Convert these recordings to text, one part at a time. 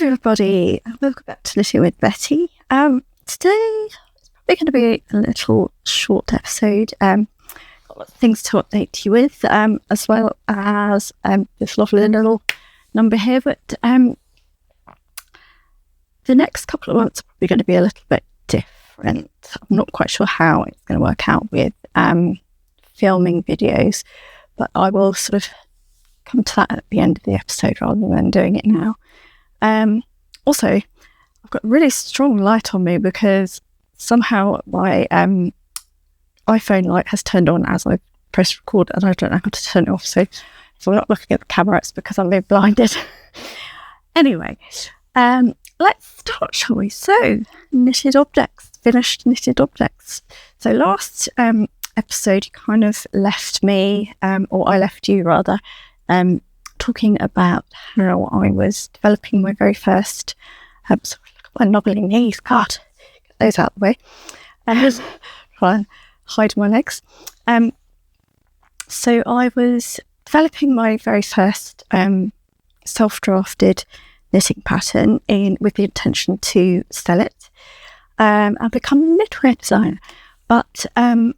everybody, and welcome back to Knitting with Betty. Today it's probably going to be a little short episode. Got lots of things to update you with, as well as this lovely little number here. But the next couple of months are probably going to be a little bit different. I'm not quite sure how it's going to work out with filming videos, but I will sort of come to that at the end of the episode rather than doing it now. Also, I've got a really strong light on me because somehow my iPhone light has turned on as I press record, and I don't know how to turn it off. So if I'm not looking at the camera, it's because I'm being blinded. Anyway, let's start, shall we? So, knitted objects, finished knitted objects. So last episode, you kind of left me, or I left you rather, talking about how I was developing my very first, sorry, look at my knobbling knees, God, get those out of the way, and just try and hide my legs. So I was developing my very first self-drafted knitting pattern with the intention to sell it and become a knitwear designer. But I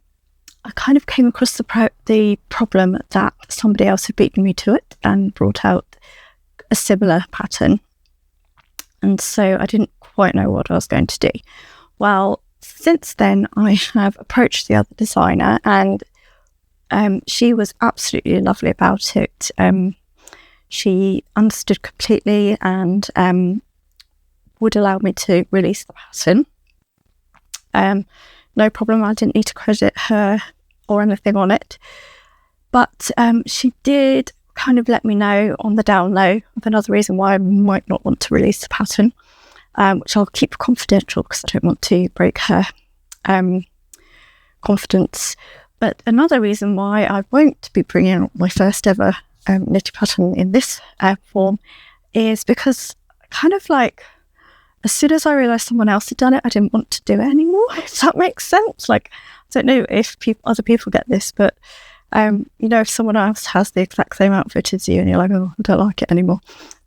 kind of came across the problem that somebody else had beaten me to it and brought out a similar pattern. And so I didn't quite know what I was going to do. Well, since then, I have approached the other designer, and she was absolutely lovely about it. She understood completely and would allow me to release the pattern. No problem, I didn't need to credit her or anything on it. But she did kind of let me know on the down low of another reason why I might not want to release the pattern, which I'll keep confidential because I don't want to break her confidence. But another reason why I won't be bringing out my first ever knitting pattern in this form is because kind of like, as soon as I realised someone else had done it, I didn't want to do it anymore. Does that make sense? Like, I don't know if other people get this, but if someone else has the exact same outfit as you and you're like, oh, I don't like it anymore.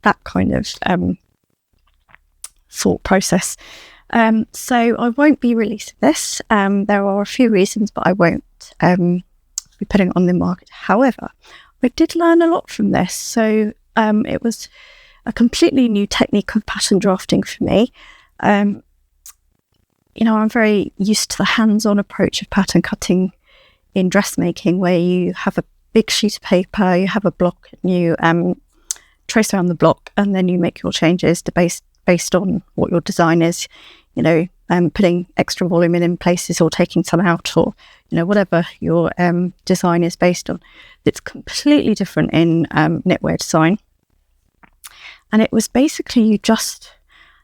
That kind of thought process. So I won't be releasing this. There are a few reasons, but I won't be putting it on the market. However, I did learn a lot from this. So it was a completely new technique of pattern drafting for me. I'm very used to the hands-on approach of pattern cutting in dressmaking, where you have a big sheet of paper, you have a block, and you trace around the block, and then you make your changes based on what your design is. Putting extra volume in places, or taking some out, or whatever your design is based on. It's completely different in knitwear design. And it was basically you just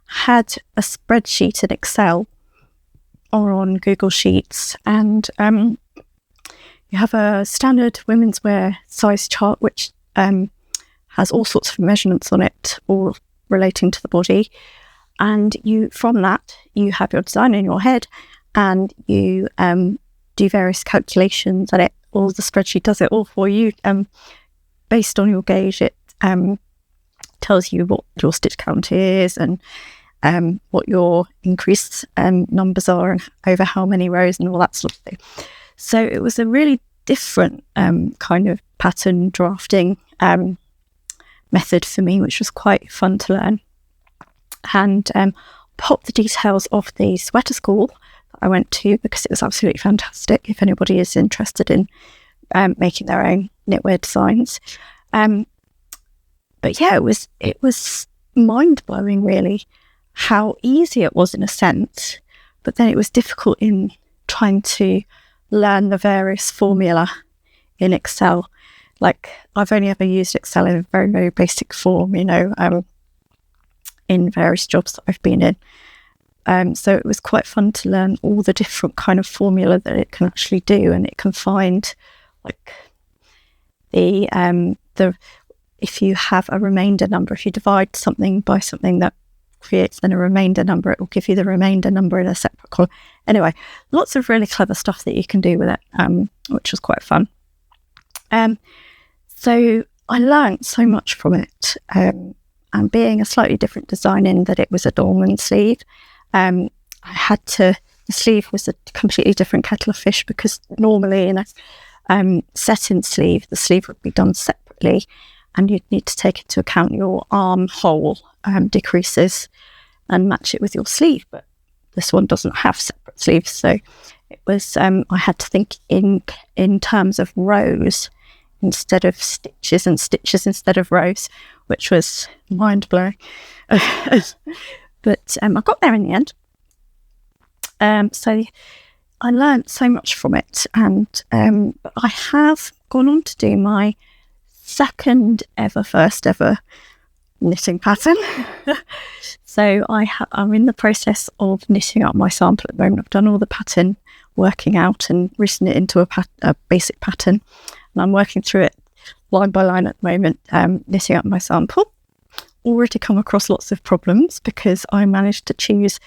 had a spreadsheet in Excel or on Google Sheets, and you have a standard women's wear size chart which has all sorts of measurements on it, all relating to the body. And from that, you have your design in your head, and you do various calculations, and the spreadsheet does it all for you. Based on your gauge, it tells you what your stitch count is, and what your increased numbers are, and over how many rows, and all that sort of thing. So it was a really different kind of pattern drafting method for me, which was quite fun to learn. And pop the details of the sweater school that I went to, because it was absolutely fantastic if anybody is interested in making their own knitwear designs. But yeah, it was mind-blowing really how easy it was in a sense, but then it was difficult in trying to learn the various formula in Excel. Like, I've only ever used Excel in a very, very basic form, in various jobs that I've been in. So it was quite fun to learn all the different kind of formula that it can actually do, and it can find like if you have a remainder number, if you divide something by something that creates then a remainder number, it will give you the remainder number in a separate column. Anyway, lots of really clever stuff that you can do with it, which was quite fun. So I learned so much from it. and being a slightly different design in that it was a dolman sleeve, the sleeve was a completely different kettle of fish, because normally in a set-in sleeve, the sleeve would be done separately, and you'd need to take into account your armhole decreases and match it with your sleeve. But this one doesn't have separate sleeves, so it was I had to think in terms of rows instead of stitches, and stitches instead of rows, which was mind-blowing. But I got there in the end. So I learned so much from it, and I have gone on to do my first ever knitting pattern. So I'm in the process of knitting up my sample at the moment. I've done all the pattern working out and written it into a basic pattern, and I'm working through it line by line at the moment, knitting up my sample. Already come across lots of problems because I managed to choose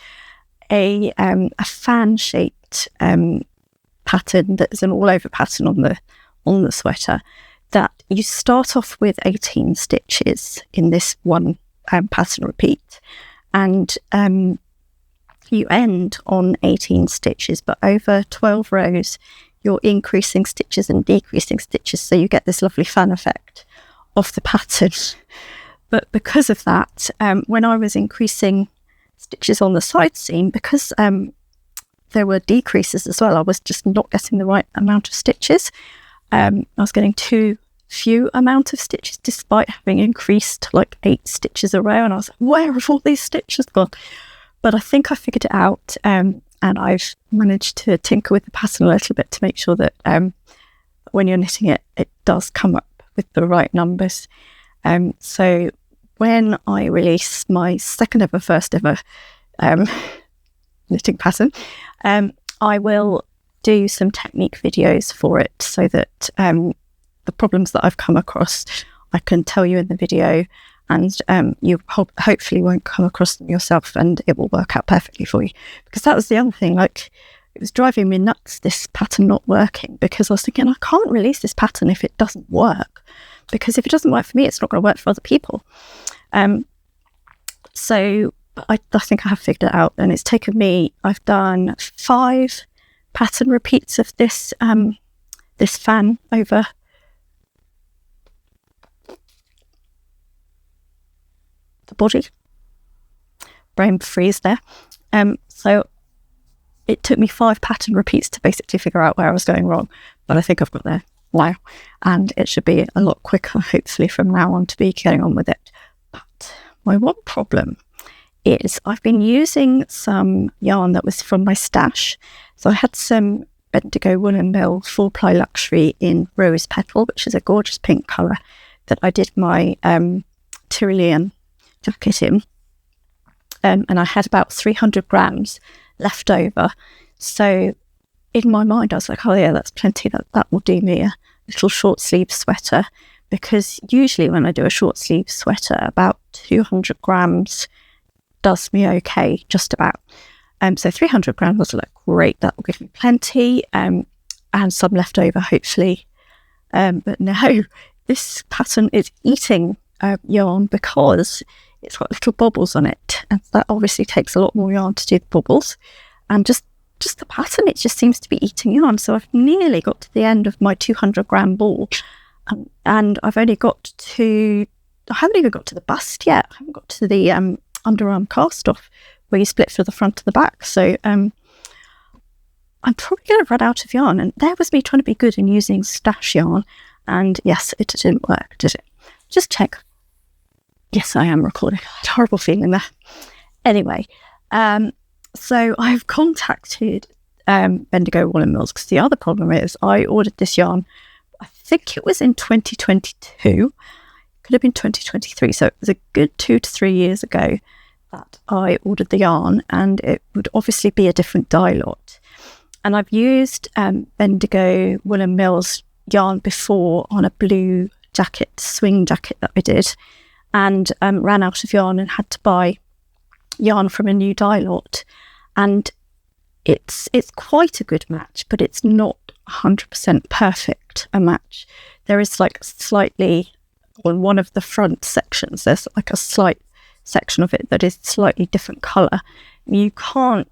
a fan-shaped pattern that is an all-over pattern on the sweater, that you start off with 18 stitches in this one pattern repeat, and you end on 18 stitches, but over 12 rows you're increasing stitches and decreasing stitches, so you get this lovely fan effect of the pattern. But because of that, when I was increasing stitches on the side seam, because there were decreases as well, I was just not getting the right amount of stitches. I was getting too few amount of stitches despite having increased like 8 stitches a row, and I was like, where have all these stitches gone? But I think I figured it out, and I've managed to tinker with the pattern a little bit to make sure that when you're knitting it, it does come up with the right numbers. So when I release my first ever knitting pattern, I will do some technique videos for it, so that the problems that I've come across, I can tell you in the video, and you hopefully won't come across them yourself, and it will work out perfectly for you. Because that was the other thing, like, it was driving me nuts, this pattern not working, because I was thinking, I can't release this pattern if it doesn't work, because if it doesn't work for me, it's not going to work for other people. So I think I have figured it out, and it's taken me, I've done 5 pattern repeats of this this fan over the body. Brain freeze there. So it took me 5 pattern repeats to basically figure out where I was going wrong, but I think I've got there now, and it should be a lot quicker, hopefully, from now on to be getting on with it. But my one problem is I've been using some yarn that was from my stash. So I had some Bendigo Woolen Mill 4-ply luxury in Rose Petal, which is a gorgeous pink colour, that I did my Tyrolean jacket in, and I had about 300 grams left over. So in my mind I was like, oh yeah, that's plenty, that will do me a little short sleeve sweater, because usually when I do a short sleeve sweater, about 200 grams does me okay, just about. So 300 grams was like, great, that will give me plenty, and some left over, hopefully. But no, this pattern is eating yarn because it's got little bobbles on it, and that obviously takes a lot more yarn to do the bobbles, and just the pattern, it just seems to be eating yarn. So I've nearly got to the end of my 200 gram ball, and I haven't even got to the bust yet. I haven't got to the underarm cast off where you split for the front and the back. So I'm probably going to run out of yarn, and there was me trying to be good and using stash yarn, and yes, it didn't work, did it? Just check. Yes, I am recording. I had a horrible feeling there. Anyway, so I've contacted Bendigo Woolen Mills, because the other problem is I ordered this yarn, I think it was in 2022, could have been 2023, so it was a good 2 to 3 years ago that I ordered the yarn, and it would obviously be a different dye lot. And I've used Bendigo Woolen Mills yarn before on a blue jacket, swing jacket that I did, and ran out of yarn and had to buy yarn from a new dye lot. And it's quite a good match, but it's not 100% perfect a match. There is like slightly on one of the front sections, there's like a slight section of it that is slightly different colour. You can't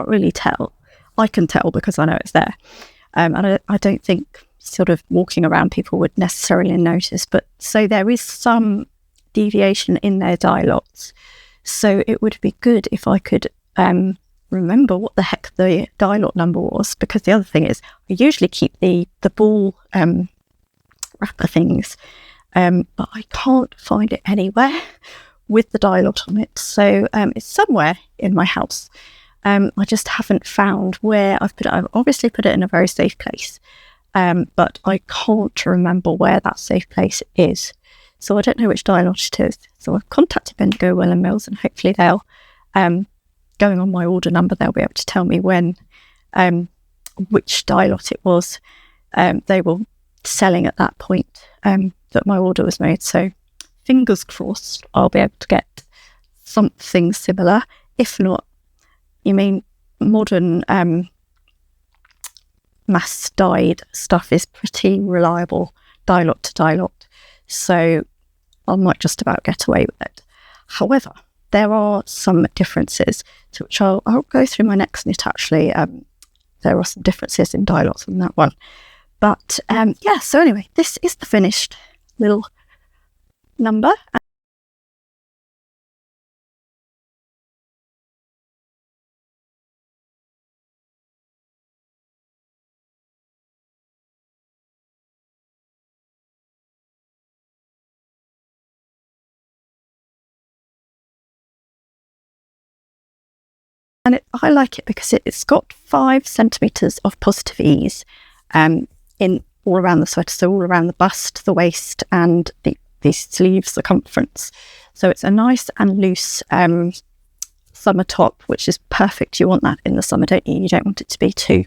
really tell. I can tell because I know it's there. And I don't think sort of walking around people would necessarily notice. But so there is some deviation in their dye lots. So it would be good if I could remember what the heck the dye lot number was, because the other thing is I usually keep the ball wrapper things, but I can't find it anywhere with the dye lot on it. So it's somewhere in my house. I just haven't found where I've put it. I've obviously put it in a very safe place, but I can't remember where that safe place is. So I don't know which dye lot it is. So I've contacted Bendigo Will and Mills, and hopefully they'll, going on my order number, they'll be able to tell me when, which dye lot it was. They were selling at that point that my order was made. So fingers crossed I'll be able to get something similar. If not, you mean modern mass dyed stuff is pretty reliable dye lot to dye lot. So I might just about get away with it. However, there are some differences, to which I'll go through my next knit actually. There are some differences in dye lots on that one. But yeah, so anyway, this is the finished little number. And I like it because it's got 5 centimetres of positive ease in all around the sweater, so all around the bust, the waist, and the sleeve circumference. So it's a nice and loose summer top, which is perfect. You want that in the summer, don't you? You don't want it to be too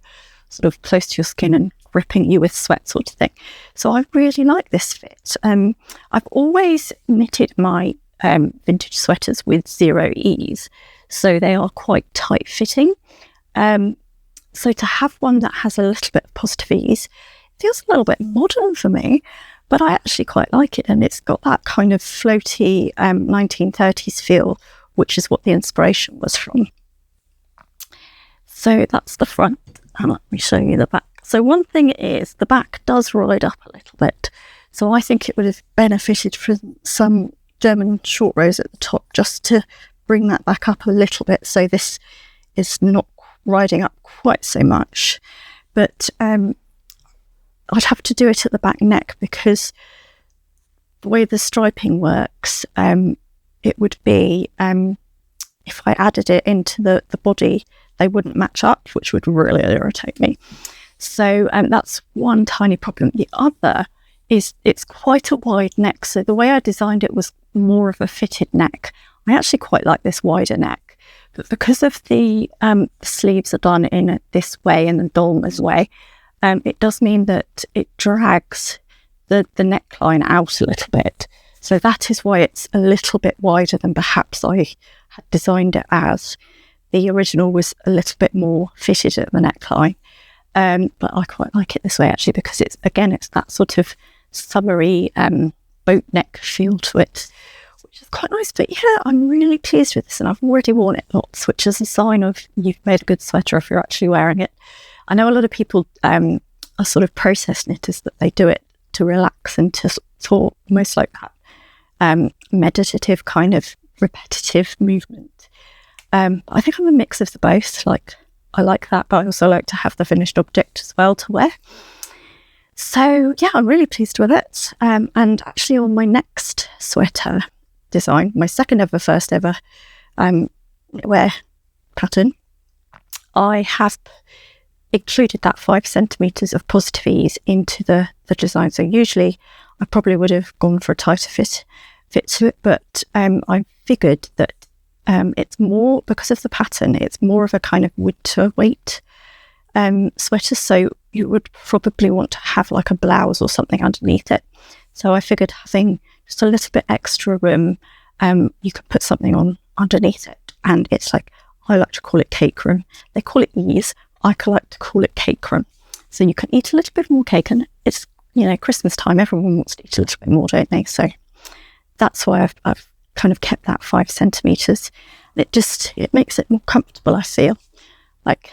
sort of close to your skin and gripping you with sweat sort of thing. So I really like this fit. I've always knitted my vintage sweaters with 0 ease, so they are quite tight fitting. So to have one that has a little bit of positive ease feels a little bit modern for me, but I actually quite like it, and it's got that kind of floaty 1930s feel, which is what the inspiration was from. So that's the front, and let me show you the back. So one thing is the back does ride up a little bit, so I think it would have benefited from some German short rows at the top just to bring that back up a little bit, so this is not riding up quite so much. But I'd have to do it at the back neck, because the way the striping works, it would be if I added it into the body, they wouldn't match up, which would really irritate me. So that's one tiny problem. The other is it's quite a wide neck, so the way I designed it was more of a fitted neck. I actually quite like this wider neck, but because of the sleeves are done in this way, in the dolma's way, it does mean that it drags the neckline out a little bit. So that is why it's a little bit wider than perhaps I had designed it as. The original was a little bit more fitted at the neckline. But I quite like it this way actually, because it's that sort of summery boat neck feel to it, which is quite nice. But yeah, I'm really pleased with this, and I've already worn it lots, which is a sign of you've made a good sweater if you're actually wearing it. I know a lot of people are sort of process knitters, that they do it to relax and to sort almost like that meditative kind of repetitive movement. I think I'm a mix of the both. Like, I like that, but I also like to have the finished object as well to wear. So yeah, I'm really pleased with it. And actually on my next sweater design, my first ever wear pattern, I have included that 5 centimetres of positive ease into the design. So usually I probably would have gone for a tighter fit to it, but I figured that it's more, because of the pattern, it's more of a kind of winter weight sweater, so you would probably want to have like a blouse or something underneath it. So I figured having just a little bit extra room, you could put something on underneath it, and it's like, I like to call it cake room. They call it ease, I like to call it cake room. So you can eat a little bit more cake, and it's Christmas time, everyone wants to eat a little bit more, don't they? So that's why I've kind of kept that 5 centimetres. It makes it more comfortable, I feel. Like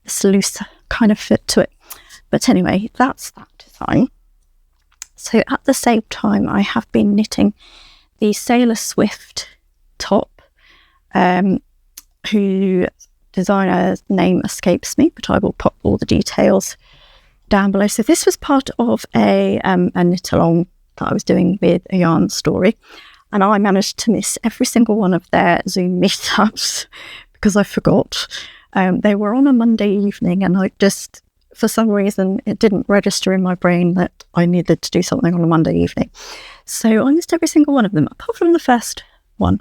this looser kind of fit to it. But anyway, that's that design. So at the same time, I have been knitting the Sailor Swift top, who designer's name escapes me, but I will pop all the details down below. So this was part of a knit along that I was doing with a yarn story, and I managed to miss every single one of their Zoom meetups because I forgot. They were on a Monday evening, and I just, for some reason, it didn't register in my brain that I needed to do something on a Monday evening. So I missed every single one of them, apart from the first one.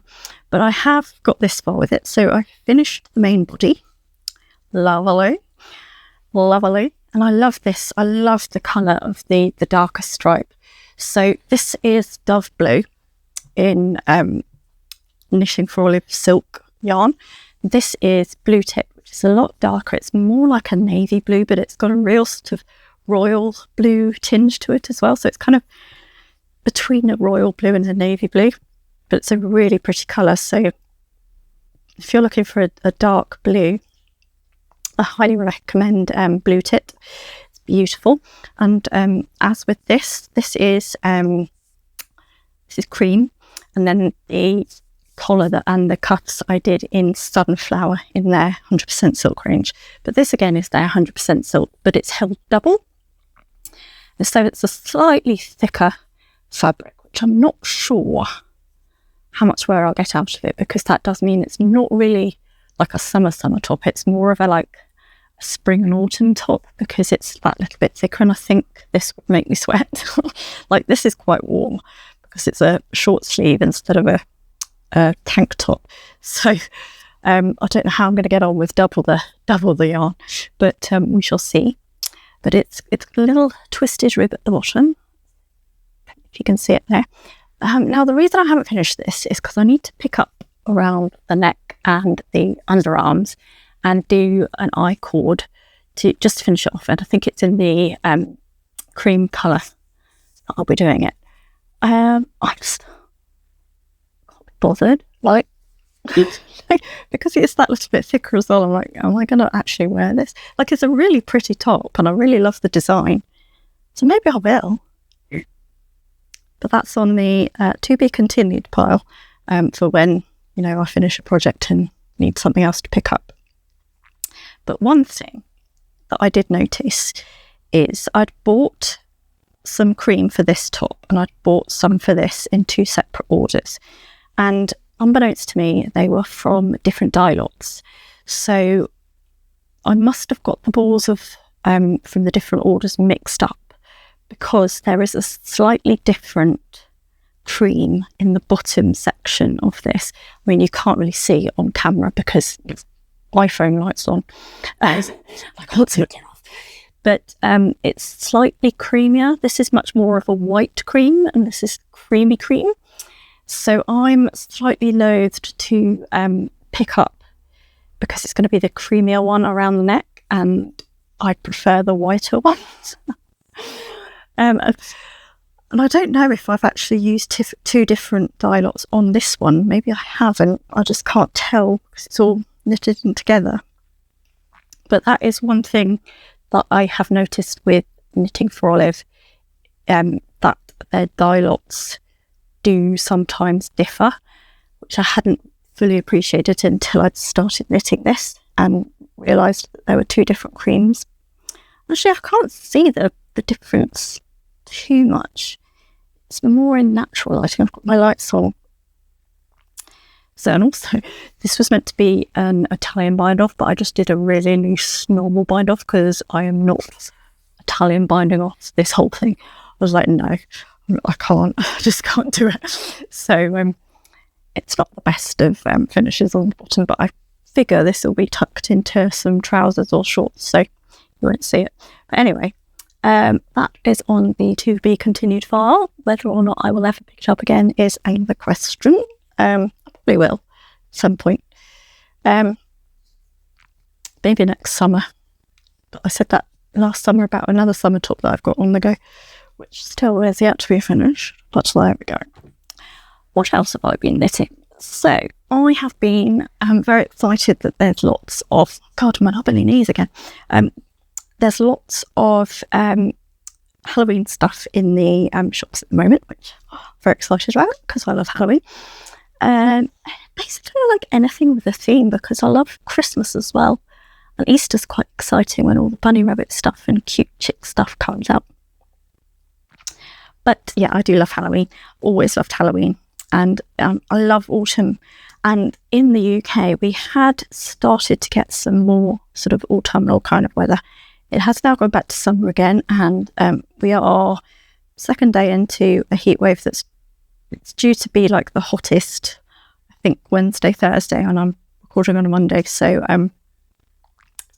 But I have got this far with it. So I finished the main body. Lovely. And I love this. I love the colour of the darker stripe. So this is Dove Blue in Knitting for Olive silk yarn. This is Blue Tip, which is a lot darker. It's more like a navy blue, but it's got a real sort of royal blue tinge to it as well. So it's kind of between a royal blue and a navy blue, but it's a really pretty colour. So if you're looking for a dark blue, I highly recommend Blue Tip. It's beautiful. And as with this is cream, and then the collar and the cuffs I did in Sunflower in their 100% silk range. But this again is their 100% silk, but it's held double. And so it's a slightly thicker fabric, which I'm not sure how much wear I'll get out of it, because that does mean it's not really like a summer top. It's more of a spring and autumn top, because it's that little bit thicker, and I think this would make me sweat. Like, this is quite warm because it's a short sleeve instead of a tank top. So I don't know how I'm going to get on with double the yarn, but we shall see. But it's a little twisted rib at the bottom, if you can see it there. Now the reason I haven't finished this is because I need to pick up around the neck and the underarms and do an eye cord to finish it off. And I think it's in the cream colour that I'll be doing it. I just can't be bothered, because it's that little bit thicker as well. I'm like, am I going to actually wear this? Like, it's a really pretty top, and I really love the design, so maybe I will. But that's on the to be continued pile for when I finish a project and need something else to pick up. But one thing that I did notice is I'd bought some cream for this top, and I'd bought some for this in 2 separate orders, and unbeknownst to me, they were from different dye lots. So I must have got the balls of from the different orders mixed up, because there is a slightly different cream in the bottom section of this. I mean, you can't really see it on camera because iPhone lights on. I can't see it off. But it's slightly creamier. This is much more of a white cream, and this is creamy cream. So I'm slightly loathed to pick up, because it's going to be the creamier one around the neck, and I prefer the whiter ones. And I don't know if I've actually used 2 different dye lots on this one. Maybe I haven't. I just can't tell because it's all knitted in together. But that is one thing that I have noticed with Knitting for Olive, that their dye lots do sometimes differ, which I hadn't fully appreciated until I'd started knitting this and realised that there were 2 different creams. Actually, I can't see the difference too much. It's more in natural lighting. I've got my lights on. So, and also, this was meant to be an Italian bind-off, but I just did a really loose normal bind-off because I am not Italian binding off this whole thing. I was like, no, I can't. I just can't do it. So it's not the best of finishes on the bottom, but I figure this will be tucked into some trousers or shorts, so you won't see it. But anyway, that is on the to be continued file. Whether or not I will ever pick it up again is another question. I probably will at some point. Maybe next summer. But I said that last summer about another summer top that I've got on the go, which still is yet to be finished. But there we go. What else have I been knitting? So I have been very excited that there's lots of, God, my knobbly knees again. There's lots of Halloween stuff in the shops at the moment, which I'm very excited about because I love Halloween. Basically, I like anything with a theme because I love Christmas as well. And Easter's quite exciting when all the bunny rabbit stuff and cute chick stuff comes out. But yeah, I do love Halloween. Always loved Halloween. And I love autumn. And in the UK, we had started to get some more sort of autumnal kind of weather. It has now gone back to summer again. And we are second day into a heat wave it's due to be like the hottest, I think, Wednesday, Thursday. And I'm recording on a Monday. So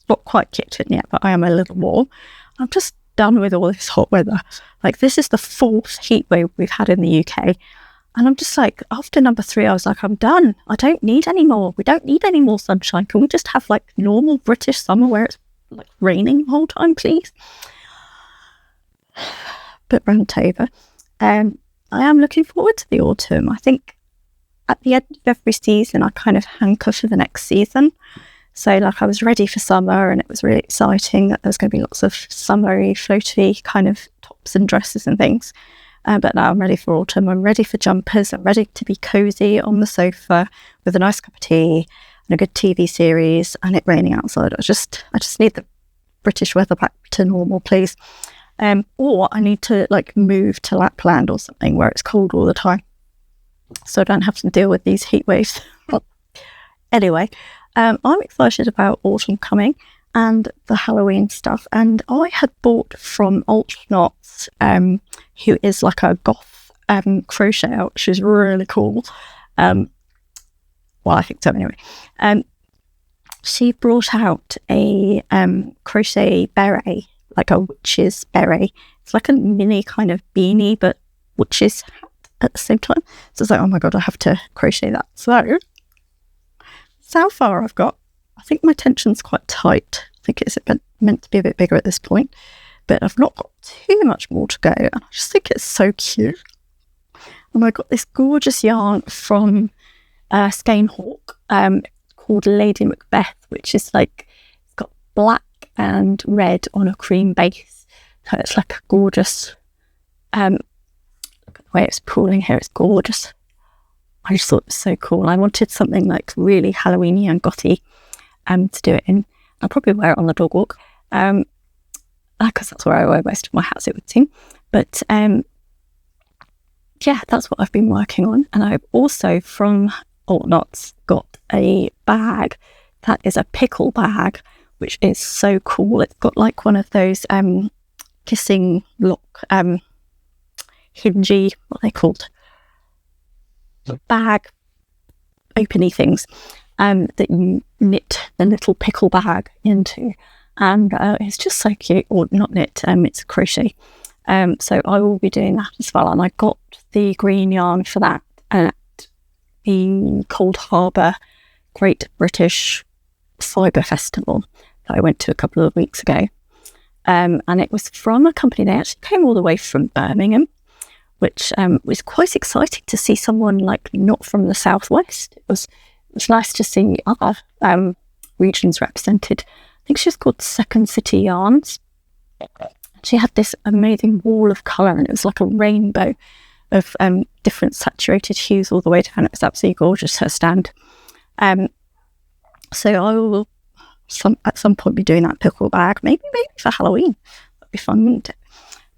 not quite kicked in yet, but I am a little warm. I'm just done with all this hot weather. Like, this is the 4th heat wave we've had in the UK. And I'm just like, after number 3, I was like, I'm done. I don't need any more. We don't need any more sunshine. Can we just have like normal British summer where it's like raining the whole time, please? But rant over. I am looking forward to the autumn. I think at the end of every season, I kind of hanker for the next season. So like, I was ready for summer and it was really exciting that there was going to be lots of summery, floaty kind of tops and dresses and things. But now I'm ready for autumn. I'm ready for jumpers. I'm ready to be cosy on the sofa with a nice cup of tea and a good TV series and it raining outside. I just need the British weather back to normal, please. Or I need to like move to Lapland or something where it's cold all the time, so I don't have to deal with these heat waves. Anyway, I'm excited about autumn coming and the Halloween stuff. And I had bought from Knots, who is like a goth crocheter, which is really cool. Well, I think so anyway. She brought out a crochet beret, like a witch's beret. It's like a mini kind of beanie, but witch's hat at the same time. So it's like, oh my God, I have to crochet that. So how far I've got, I think my tension's quite tight. I think it's meant to be a bit bigger at this point, but I've not got too much more to go. And I just think it's so cute. And I got this gorgeous yarn from Skein Hawk called Lady Macbeth, which is like, it's got black and red on a cream base. So it's like a gorgeous, look at the way it's pooling here, it's gorgeous. I just thought it was so cool. I wanted something like really Halloweeny and gothy to do it in. I'll probably wear it on the dog walk because that's where I wear most of my hats, it would seem. But yeah, that's what I've been working on. And I've also from Knots got a bag that is a pickle bag, which is so cool. It's got like one of those kissing lock hingey, what are they called? Bag openy things that you knit the little pickle bag into, and it's just so cute. Or not knit, it's crochet. So I will be doing that as well. And I got the green yarn for that at the Cold Harbour Great British Fibre Festival that I went to a couple of weeks ago, and it was from a company. They actually came all the way from Birmingham, which was quite exciting to see someone like not from the southwest. It was nice to see other regions represented. I think she was called Second City Yarns. She had this amazing wall of colour, and it was like a rainbow of different saturated hues all the way down. It was absolutely gorgeous, her stand. So I will at some point be doing that pickle bag, maybe for Halloween. That'd be fun, wouldn't it?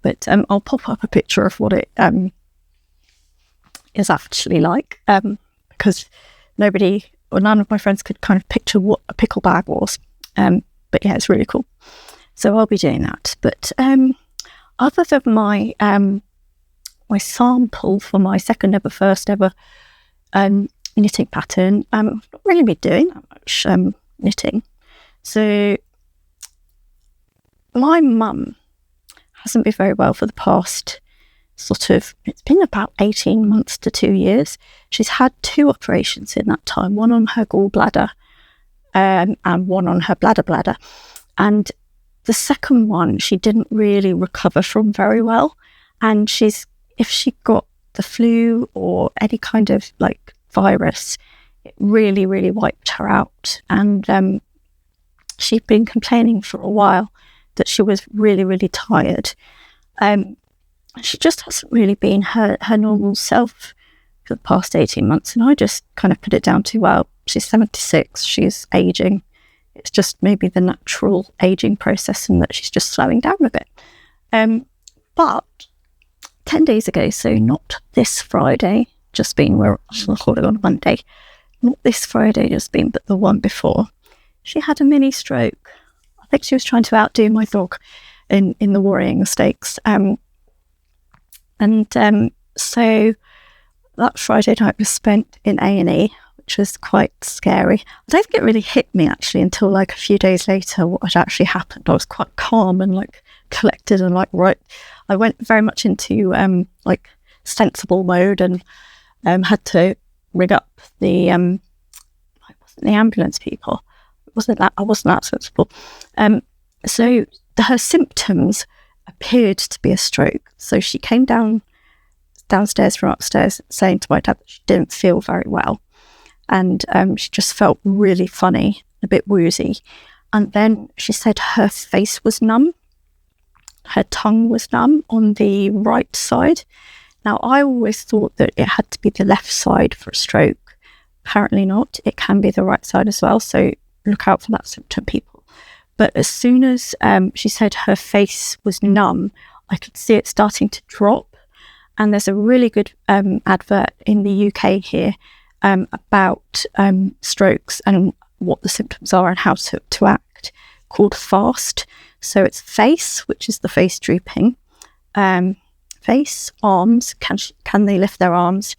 But I'll pop up a picture of what it is actually like, because none of my friends could kind of picture what a pickle bag was. But yeah, it's really cool. So I'll be doing that. But other than my my sample for my first ever knitting pattern, I've not really been doing that much knitting. So my mum hasn't been very well for the past it's been about 18 months to 2 years. She's had 2 operations in that time, one on her gallbladder and one on her bladder. And the second one, she didn't really recover from very well. And if she got the flu or any kind of like virus, it really, really wiped her out. And she'd been complaining for a while that she was really, really tired. She just hasn't really been her normal self for the past 18 months. And I just kind of put it down to, well, she's 76, she's aging. It's just maybe the natural aging process and that she's just slowing down a bit. But 10 days ago, so not this Friday, just been, we're recording on a Monday, not this Friday just been, but the one before, she had a mini stroke. I think she was trying to outdo my dog in the worrying stakes. So that Friday night was spent in A&E, which was quite scary. I don't think it really hit me actually until like a few days later what had actually happened. I was quite calm and like collected and like, right. I went very much into like sensible mode and had to rig up the ambulance people. I wasn't that sensible. So her symptoms appeared to be a stroke. So she came downstairs from upstairs saying to my dad that she didn't feel very well. And she just felt really funny, a bit woozy. And then she said her face was numb. Her tongue was numb on the right side. Now, I always thought that it had to be the left side for a stroke. Apparently not. It can be the right side as well. So look out for that symptom, people. But as soon as she said her face was numb, I could see it starting to drop. And there's a really good advert in the UK here about strokes and what the symptoms are and how to act, called FAST. So it's face, which is the face drooping. Face, arms, can they lift their arms?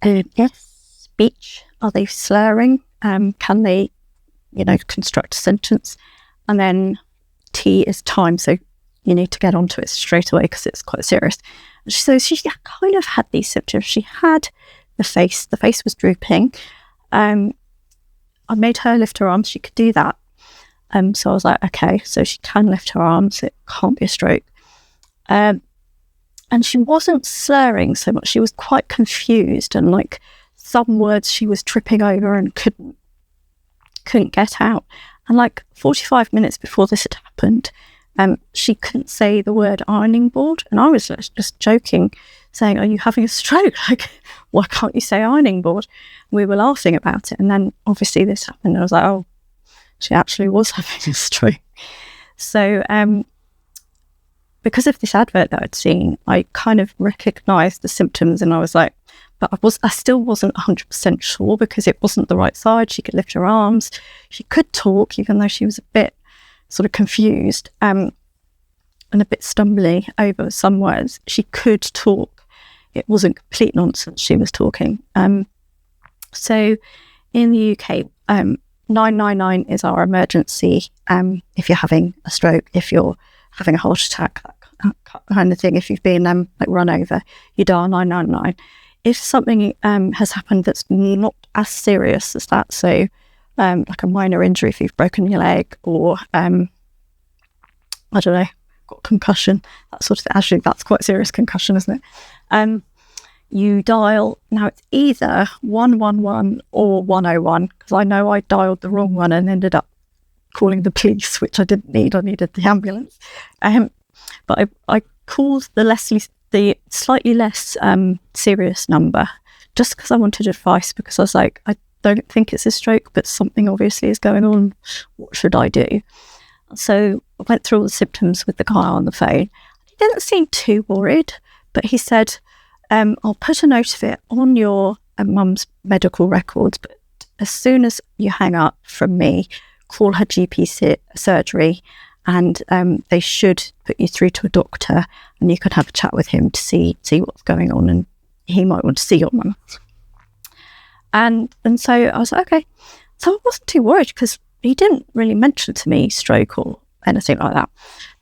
Yes, speech, are they slurring? Can they, construct a sentence? And then T is time, so you need to get onto it straight away because it's quite serious. So she kind of had these symptoms. She had the face was drooping. I made her lift her arms, she could do that. So I was like, okay, so she can lift her arms, it can't be a stroke. And she wasn't slurring so much, she was quite confused, and like some words she was tripping over and couldn't get out. And like 45 minutes before this had happened, she couldn't say the word ironing board. And I was just joking, saying, are you having a stroke? Like, why can't you say ironing board? We were laughing about it. And then obviously this happened. And I was like, oh, she actually was having a stroke. So because of this advert that I'd seen, I kind of recognised the symptoms, and I was like, but I still wasn't 100% sure because it wasn't the right side. She could lift her arms. She could talk, even though she was a bit sort of confused and a bit stumbly over some words. She could talk. It wasn't complete nonsense she was talking. So in the UK, 999 is our emergency if you're having a stroke, if you're having a heart attack, that kind of thing. If you've been like run over, you dial 999. If something has happened that's not as serious as that, so like a minor injury, if you've broken your leg or I don't know, got concussion, that sort of thing. Actually, that's quite serious concussion, isn't it? You dial, now it's either 111 or 101, because I know I dialed the wrong one and ended up calling the police, which I didn't need. I needed the ambulance. But I called the slightly less serious number just because I wanted advice, because I was like, I don't think it's a stroke, but something obviously is going on. What should I do? So I went through all the symptoms with the guy on the phone. He didn't seem too worried, but he said, I'll put a note of it on your mum's medical records, but as soon as you hang up from me, call her GP surgery, and they should put you through to a doctor, and you can have a chat with him to see what's going on, and he might want to see your mum. And so I was like, okay. So I wasn't too worried because he didn't really mention to me stroke or anything like that.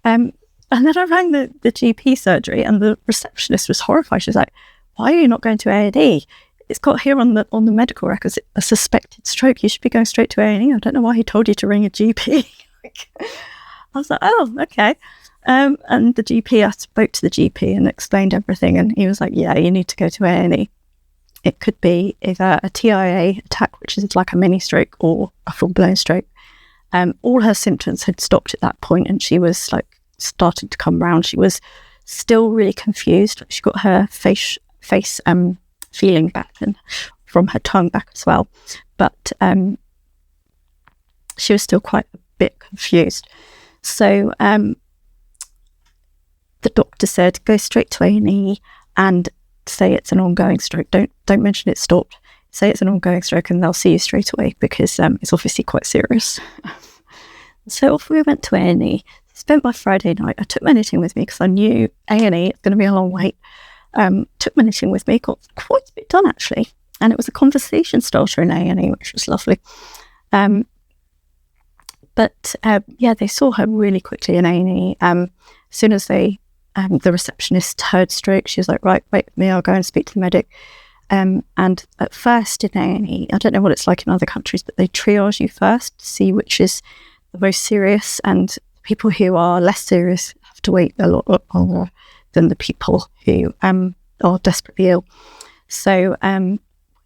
And then I rang the GP surgery, and the receptionist was horrified. She was like, why are you not going to A&E? It's got here on the medical records a suspected stroke. You should be going straight to A&E. I don't know why he told you to ring a GP. I was like, oh, okay. And the GP, I spoke to the GP and explained everything, and he was like, yeah, you need to go to A&E. It could be either a TIA attack, which is like a mini stroke, or a full-blown stroke. All her symptoms had stopped at that point, and she was like starting to come round. She was still really confused. She got her face feeling back, and from her tongue back as well. But she was still quite a bit confused. So the doctor said, go straight to A&E and say it's an ongoing stroke. Don't mention it stopped. Say it's an ongoing stroke and they'll see you straight away, because it's obviously quite serious. So off we went to A&E. Spent my Friday night. I took my knitting with me because I knew A&E, it's going to be a long wait. Took my knitting with me, got quite a bit done actually. And it was a conversation starter in A&E, which was lovely. But they saw her really quickly in A&E. As soon as the receptionist heard stroke, she was like, right, wait with me, I'll go and speak to the medic. And at first in A&E, I don't know what it's like in other countries, but they triage you first to see which is the most serious, and people who are less serious have to wait a lot longer than the people who are desperately ill. So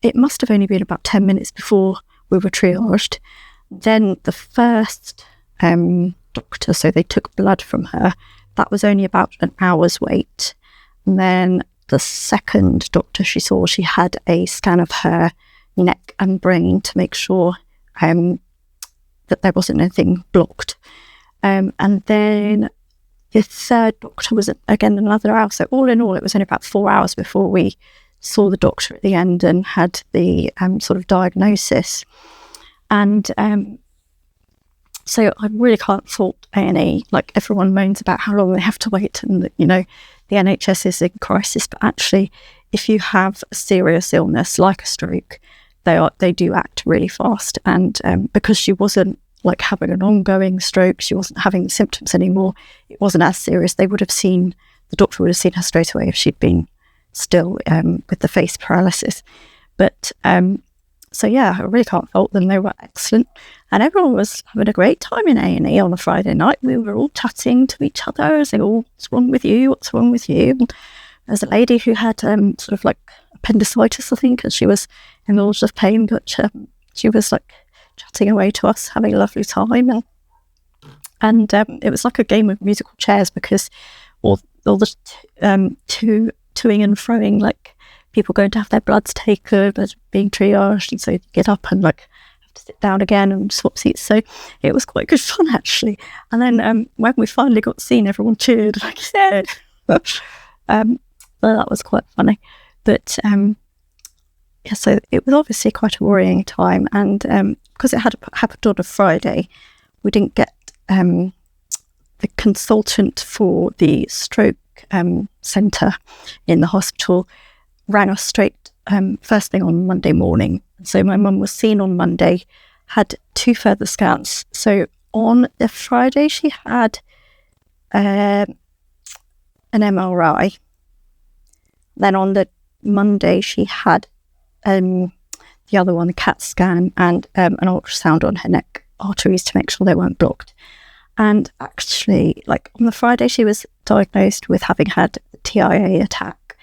it must have only been about 10 minutes before we were triaged. Then the first doctor, so they took blood from her, that was only about an hour's wait. And then the second doctor she saw, she had a scan of her neck and brain to make sure that there wasn't anything blocked. And then the third doctor was again another hour. So all in all, it was only about 4 hours before we saw the doctor at the end and had the sort of diagnosis. And so I really can't fault A&E. Like, everyone moans about how long they have to wait, and that, you know, the NHS is in crisis. But actually, if you have a serious illness like a stroke, they do act really fast. And because she wasn't like having an ongoing stroke, she wasn't having the symptoms anymore, it wasn't as serious. The doctor would have seen her straight away if she'd been still with the face paralysis. But so yeah, I really can't fault them. They were excellent, and everyone was having a great time in A&E on a Friday night. We were all chatting to each other, saying, "Oh, what's wrong with you? What's wrong with you?" And there's a lady who had sort of like appendicitis, I think, and she was in the world of pain, but she was like chatting away to us, having a lovely time, and it was like a game of musical chairs, because all the toing and froing, like people going to have their bloods taken, but being triaged, and so you get up and like have to sit down again and swap seats. So it was quite good fun actually. And then when we finally got seen, everyone cheered, like you said. Well, that was quite funny. But yeah, so it was obviously quite a worrying time, and because it had happened on a Friday, we didn't get the consultant for the stroke centre in the hospital rang us straight first thing on Monday morning. So my mum was seen on Monday, had 2 further scans. So on the Friday she had an MRI. Then on the Monday she had the other one, the CAT scan, and an ultrasound on her neck arteries to make sure they weren't blocked. And actually, like on the Friday, she was diagnosed with having had the TIA attack,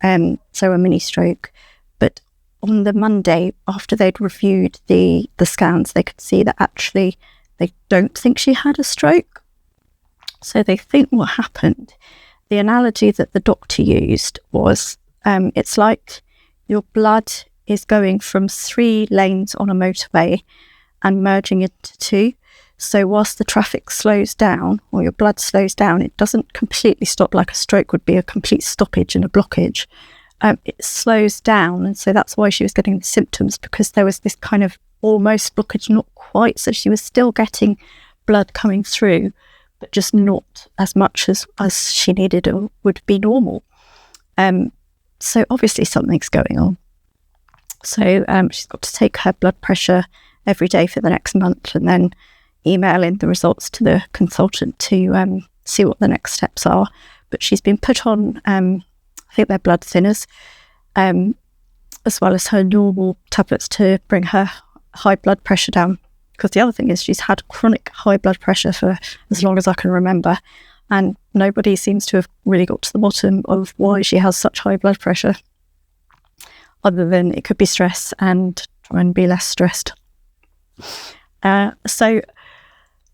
so a mini stroke. But on the Monday, after they'd reviewed the scans, they could see that actually they don't think she had a stroke. So they think what happened, the analogy that the doctor used was, it's like your blood is going from 3 lanes on a motorway and merging into 2. So whilst the traffic slows down, or your blood slows down, it doesn't completely stop like a stroke would be, a complete stoppage and a blockage. It slows down, and so that's why she was getting the symptoms, because there was this kind of almost blockage, not quite. So she was still getting blood coming through, but just not as much as she needed or would be normal. So obviously something's going on. So she's got to take her blood pressure every day for the next month, and then email in the results to the consultant to see what the next steps are. But she's been put on, I think they're blood thinners, as well as her normal tablets to bring her high blood pressure down. because the other thing is she's had chronic high blood pressure for as long as I can remember, and nobody seems to have really got to the bottom of why she has such high blood pressure, other than it could be stress, and try and be less stressed. So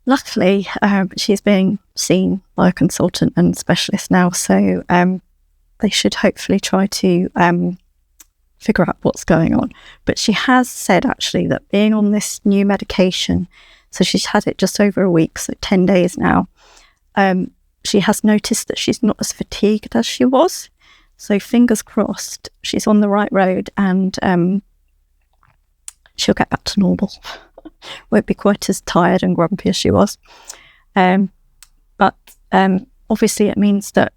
luckily, she's being seen by a consultant and specialist now, so they should hopefully try to figure out what's going on. But she has said actually that being on this new medication, so she's had it just over a week, so 10 days now, she has noticed that she's not as fatigued as she was. So fingers crossed she's on the right road, and she'll get back to normal. Won't be quite as tired and grumpy as she was. But obviously it means that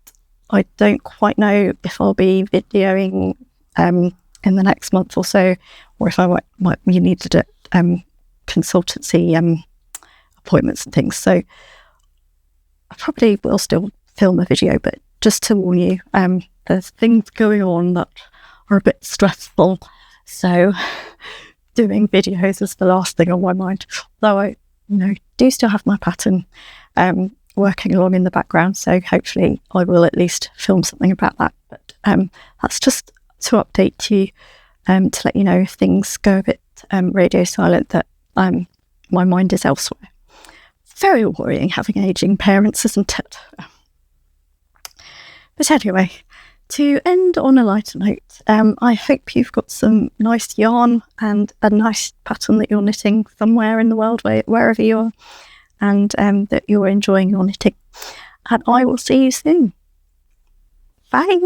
I don't quite know if I'll be videoing in the next month or so, or if I might be needed at consultancy appointments and things. So I probably will still film a video, but just to warn you, there's things going on that are a bit stressful. So doing videos is the last thing on my mind. Though I, do still have my pattern working along in the background. So hopefully I will at least film something about that. But that's just to update you, to let you know if things go a bit radio silent, that my mind is elsewhere. Very worrying having aging parents, isn't it? But anyway, to end on a lighter note, I hope you've got some nice yarn and a nice pattern that you're knitting somewhere in the world, wherever you are, and that you're enjoying your knitting. And I will see you soon. Bye.